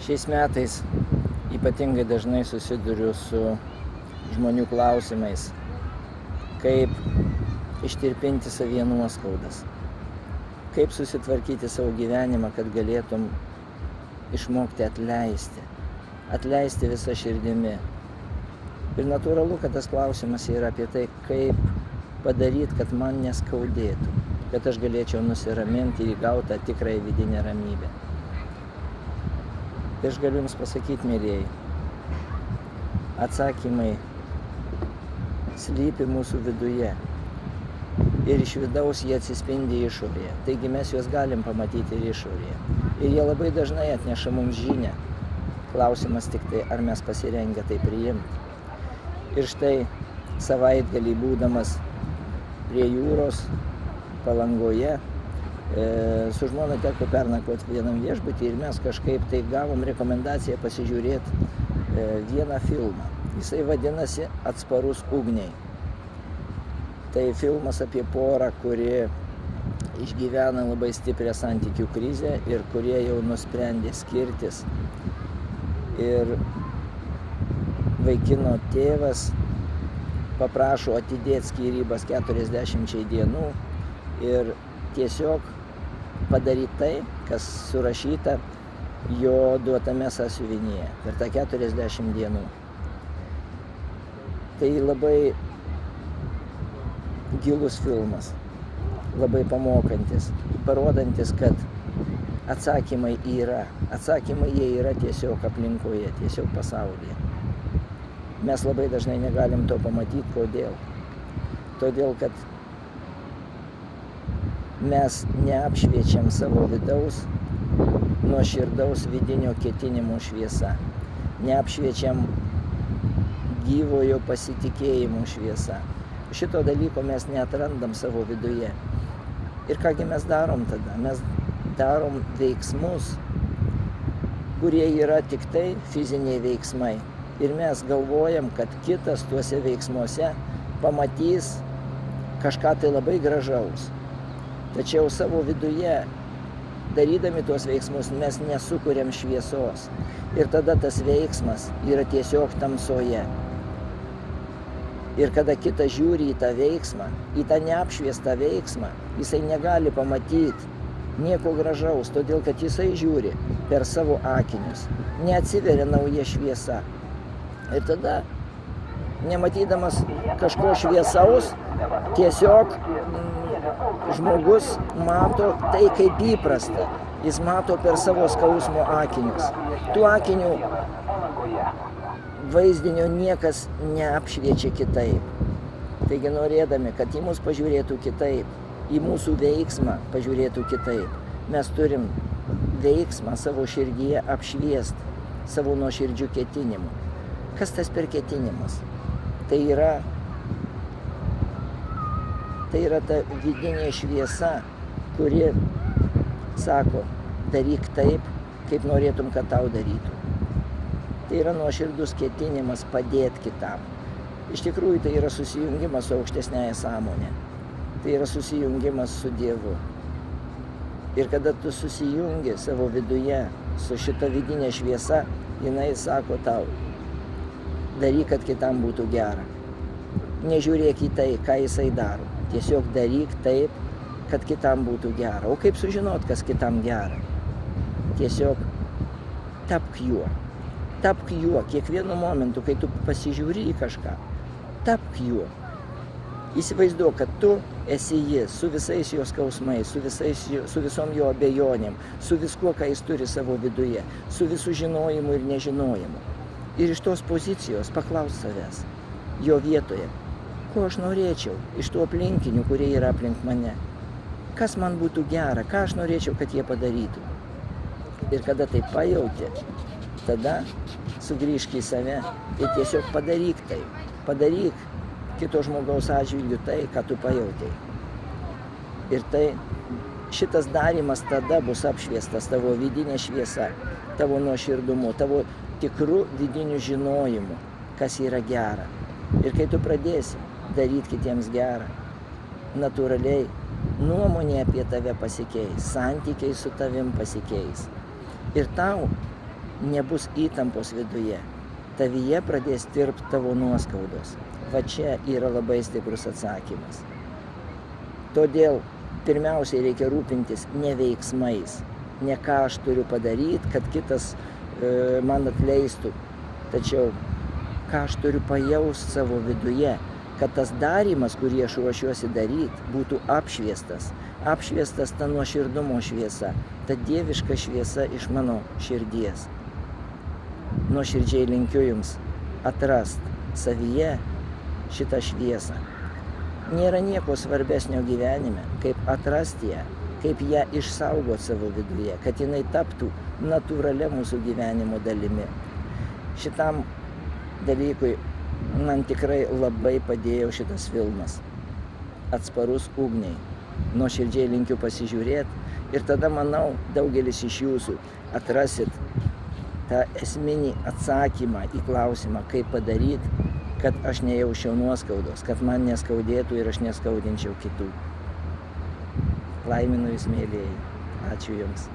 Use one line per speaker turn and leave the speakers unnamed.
Šiais metais ypatingai dažnai susiduriu su žmonių klausimais, kaip ištirpinti savyje nuoskaudas, kaip susitvarkyti savo gyvenimą, kad galėtum išmokti atleisti visą širdimi. Ir natūralu, kad tas klausimas yra apie tai, kaip padaryti, kad man neskaudėtų, kad aš galėčiau nusiraminti ir įgauti tą tikrąją vidinę ramybę. Ir aš galiu jums pasakyti, mėlyjeji, atsakymai slypi mūsų viduje ir iš vidaus jie atsispindi išorėje. Taigi mes juos galim pamatyti ir išorėje. Ir jie labai dažnai atneša mums žinią. Klausimas tik tai, ar mes pasirengę tai priimti. Ir štai savaitgalį būdamas prie jūros Palangoje, su žmona teko pernakvoti vienam viešbutį ir mes kažkaip tai gavom rekomendaciją pasižiūrėti vieną filmą. Jisai vadinasi Atsparus ugniai. Tai filmas apie porą, kuri išgyvena labai stiprią santykių krizę ir kurie jau nusprendė skirtis. Ir vaikino tėvas paprašo atidėti skyrybas 40 dienų ir tiesiog padaryti tai, kas surašyta jo duotame sąsiuvinyje per tą 40 dienų. Tai labai gilus filmas, labai pamokantis, parodantis, kad atsakymai jie yra tiesiog aplinkoje, tiesiog pasaulyje. Mes labai dažnai negalim to pamatyti. Kodėl? Todėl, kad mes neapšviečiam savo vidaus nuoširdaus vidinio ketinimo šviesa. Neapšviečiam gyvojo pasitikėjimo šviesa. Šito dalyko mes neatrandam savo viduje. Ir kągi mes darom tada? Mes darom veiksmus, kurie yra tik tai fiziniai veiksmai. Ir mes galvojam, kad kitas tuose veiksmuose pamatys kažką tai labai gražaus. Tačiau savo viduje, darydami tuos veiksmus, mes nesukuriam šviesos. Ir tada tas veiksmas yra tiesiog tamsoje. Ir kada kitas žiūri į tą veiksmą, į tą neapšviestą veiksmą, jisai negali pamatyti nieko gražaus, todėl kad jisai žiūri per savo akinius. Neatsiveria nauja šviesa. Ir tada, nematydamas kažko šviesaus, tiesiog žmogus mato tai kaip įprasta. Jis mato per savo skausmo akinius. Tų akinių vaizdinio niekas neapšviečia kitaip. Taigi norėdami, kad į mus pažiūrėtų kitaip, į mūsų veiksmą pažiūrėtų kitaip, mes turim veiksmą savo širdyje apšviesti savo nuoširdžių ketinimų. Kas tas per ketinimas? Tai yra ta vidinė šviesa, kuri sako, daryk taip, kaip norėtum, kad tau darytų. Tai yra nuoširdus ketinimas padėti kitam. Iš tikrųjų, tai yra susijungimas su aukštesnėje sąmonė. Tai yra susijungimas su Dievu. Ir kada tu susijungi savo viduje su šita vidinė šviesa, jinai sako tau, daryk, kad kitam būtų gera. Nežiūrėk į tai, ką jisai daro. Tiesiog daryk taip, kad kitam būtų gera. O kaip sužinot, kas kitam gera? Tiesiog tapk juo. Tapk juo kiekvienu momentu, kai tu pasižiūri į kažką. Tapk juo. Įsivaizduok, kad tu esi jis, su visais jo skausmais, su visom jo abejonėm, su viskuo, ką jis turi savo viduje, su visų žinojimu ir nežinojimu. Ir iš tos pozicijos paklaus savęs, jo vietoje, ko aš norėčiau iš tų aplinkinių, kurie yra aplink mane. Kas man būtų gera, ką aš norėčiau, kad jie padarytų. Ir kada tai pajauti, tada sugrįžk į save ir tiesiog padaryk tai. Padaryk kito žmogaus atžvilgiu tai, ką tu pajautei. Ir tai šitas darymas tada bus apšviestas tavo vidinė šviesa, tavo nuoširdumu, tavo tikrų vidinių žinojimų, kas yra gera. Ir kai tu pradėsi daryti kitiems gerą, natūraliai nuomonė apie tave pasikeis, santykiai su tavim pasikeis. Ir tau nebus įtampos viduje, tavyje pradės tirpti tavo nuoskaudos. Va čia yra labai stiprus atsakymas. Todėl pirmiausiai reikia rūpintis ne veiksmais, ne ką aš turiu padaryti, kad kitas man atleistų, tačiau ką aš turiu pajausti savo viduje, kad tas darymas, kurį aš ruošiuosi daryti, būtų apšviestas. Apšviestas ta nuoširdumo šviesa, ta dieviška šviesa iš mano širdies. Nuoširdžiai linkiu jums atrast savyje šitą šviesą. Nėra nieko svarbesnio gyvenime, kaip atrasti ją, kaip ją išsaugoti savo viduje, kad jinai taptų natūralia mūsų gyvenimo dalimi. Šitam dalykui man tikrai labai padėjo šitas filmas Atsparus ugniai. Nuoširdžiai linkiu pasižiūrėti ir tada, manau, daugelis iš jūsų atrasit tą esminį atsakymą į klausimą, kaip padaryti, kad aš nejausčiau nuoskaudos, kad man neskaudėtų ir aš neskaudinčiau kitų. Laiminu jūs, mėlyjeji. Ačiū jums.